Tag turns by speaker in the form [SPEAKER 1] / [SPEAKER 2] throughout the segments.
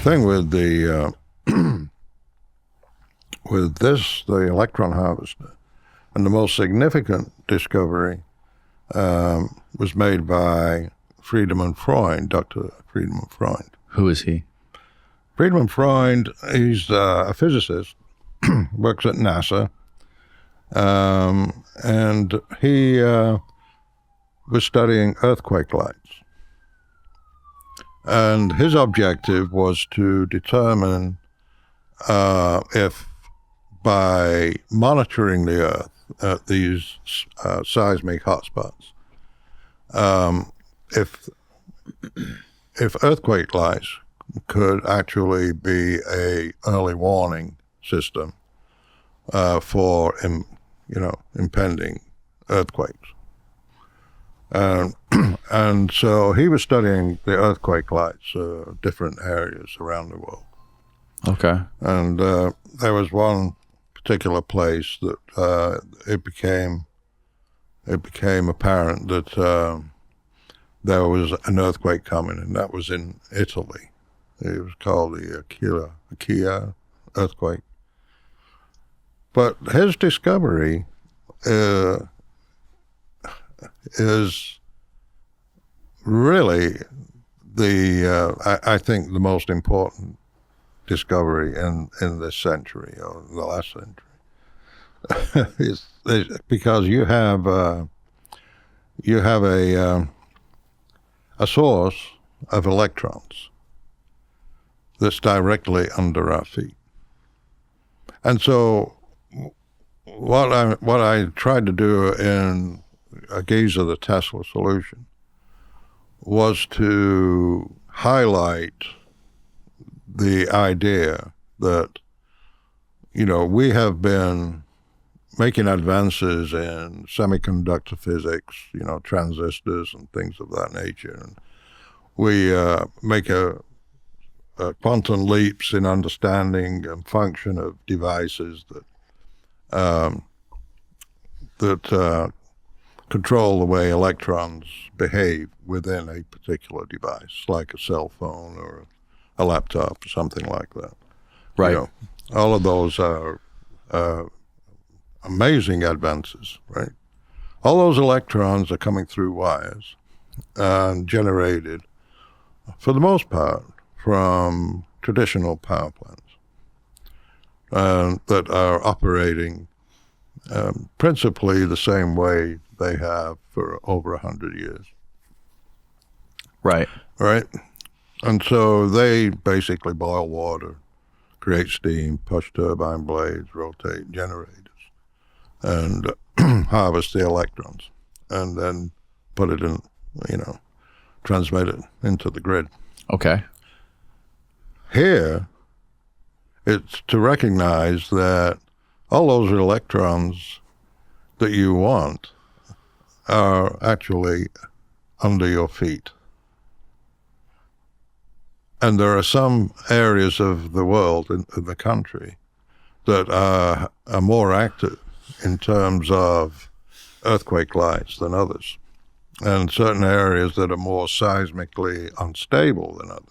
[SPEAKER 1] thing with the the electron harvester, and the most significant discovery was made by Friedemann Freund, Dr. Friedemann Freund.
[SPEAKER 2] Who is he?
[SPEAKER 1] Friedemann Freund, he's a physicist, works at NASA, and he was studying earthquake lights. And his objective was to determine if by monitoring the Earth at these seismic hotspots, if earthquake lights could actually be a early warning system for impending earthquakes. And so he was studying the earthquake lights, different areas around the world.
[SPEAKER 2] Okay.
[SPEAKER 1] And there was one particular place that it became apparent that there was an earthquake coming, and that was in Italy. It was called the Aquila earthquake. But his discovery is really I think the most important discovery in this century, or the last century, is because you have a source of electrons that's directly under our feet. And so what I tried to do in a gaze of the Tesla solution was to highlight the idea that, we have been making advances in semiconductor physics, transistors and things of that nature. And we make quantum leaps in understanding and function of devices that control the way electrons behave within a particular device, like a cell phone or a laptop or something like that.
[SPEAKER 2] Right.
[SPEAKER 1] All of those are amazing advances, right? All those electrons are coming through wires and generated, for the most part, from traditional power plants that are operating principally the same way they have for over 100 years.
[SPEAKER 2] Right.
[SPEAKER 1] Right? And so they basically boil water, create steam, push turbine blades, rotate generators, and harvest the electrons, and then put it in, transmit it into the grid.
[SPEAKER 2] Okay.
[SPEAKER 1] Here, it's to recognize that all those electrons that you want are actually under your feet. And there are some areas of the world, in the country, that are more active in terms of earthquake lights than others, and certain areas that are more seismically unstable than others.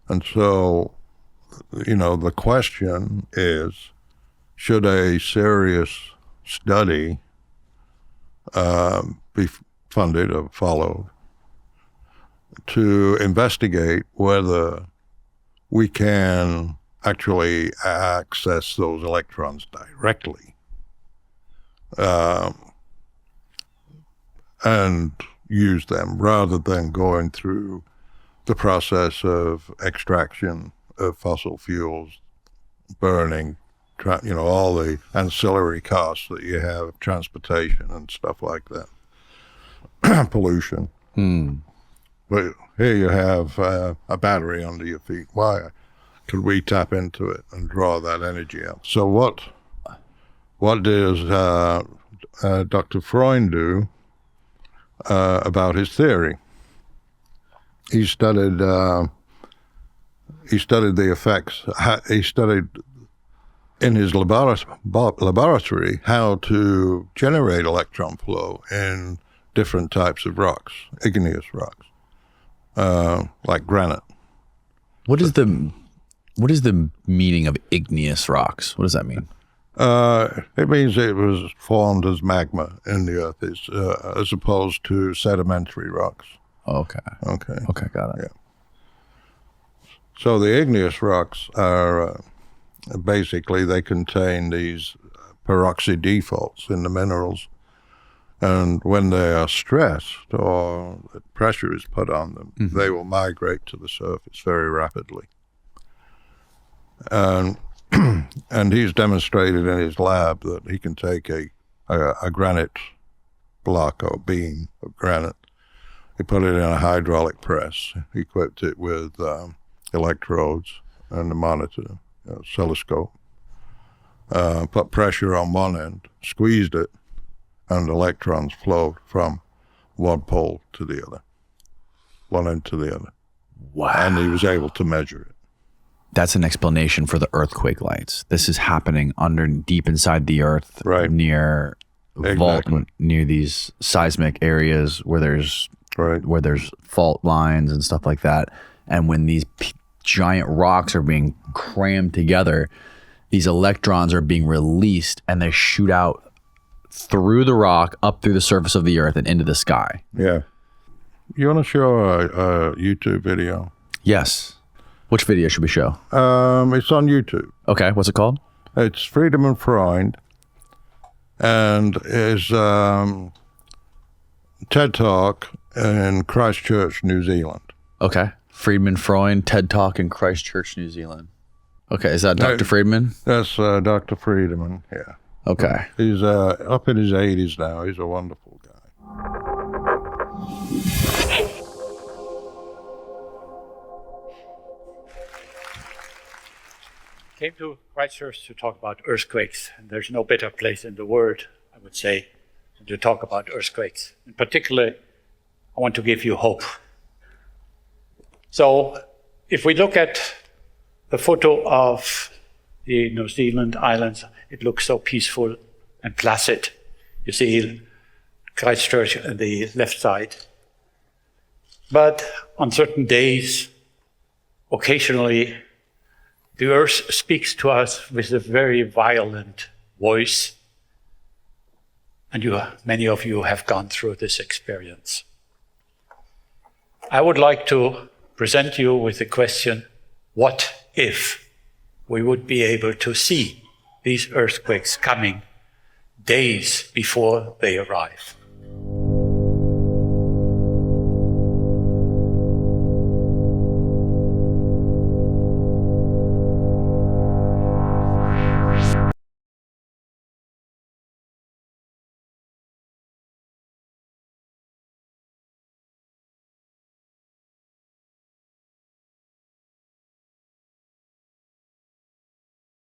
[SPEAKER 1] And so, the question is, should a serious study be funded or followed to investigate whether we can actually access those electrons directly and use them, rather than going through the process of extraction of fossil fuels, burning, all the ancillary costs that you have of transportation and stuff like that, pollution. But here you have a battery under your feet. Why could we tap into it and draw that energy out? So what does Dr. Freund do about his theory? He studied the effects. He studied in his laboratory how to generate electron flow in different types of rocks, igneous rocks, like granite.
[SPEAKER 2] What is the meaning of igneous rocks? What does that mean?
[SPEAKER 1] It means it was formed as magma in the earth, as opposed to sedimentary rocks.
[SPEAKER 2] Okay.
[SPEAKER 1] Okay.
[SPEAKER 2] Okay, got it.
[SPEAKER 1] Yeah. So the igneous rocks are basically, they contain these peroxide defaults in the minerals. And when they are stressed or pressure is put on them, they will migrate to the surface very rapidly. And and he's demonstrated in his lab that he can take a granite block or beam of granite. He put it in a hydraulic press. He equipped it with electrodes and a monitor, oscilloscope. Put pressure on one end, squeezed it, and electrons flowed from one pole to the other, one end to the other.
[SPEAKER 2] Wow.
[SPEAKER 1] And he was able to measure it.
[SPEAKER 2] That's an explanation for the earthquake lights. This is happening deep inside the earth,
[SPEAKER 1] Right.
[SPEAKER 2] Near
[SPEAKER 1] Exactly.
[SPEAKER 2] near these seismic areas where there's fault lines and stuff like that. And when these giant rocks are being crammed together, these electrons are being released and they shoot out through the rock, up through the surface of the earth and into the sky.
[SPEAKER 1] Yeah. You want to show a YouTube video?
[SPEAKER 2] Yes. Which video should we show?
[SPEAKER 1] It's on YouTube.
[SPEAKER 2] Okay, what's it called?
[SPEAKER 1] It's Freedom and Freund, and is TED Talk in Christchurch, New Zealand.
[SPEAKER 2] Okay. Friedman Freund, TED Talk in Christchurch, New Zealand. Okay, is that Dr. Friedman?
[SPEAKER 1] That's Dr. Friedman, yeah.
[SPEAKER 2] Okay.
[SPEAKER 1] He's up in his 80s now. He's a wonderful guy.
[SPEAKER 3] Came to Christchurch to talk about earthquakes, and there's no better place in the world, I would say, than to talk about earthquakes. In particular, I want to give you hope. So, if we look at the photo of the New Zealand islands, it looks so peaceful and placid. You see Christchurch on the left side. But on certain days, occasionally, the earth speaks to us with a very violent voice. And many of you have gone through this experience. I would like to present you with the question, what if we would be able to see these earthquakes coming days before they arrive?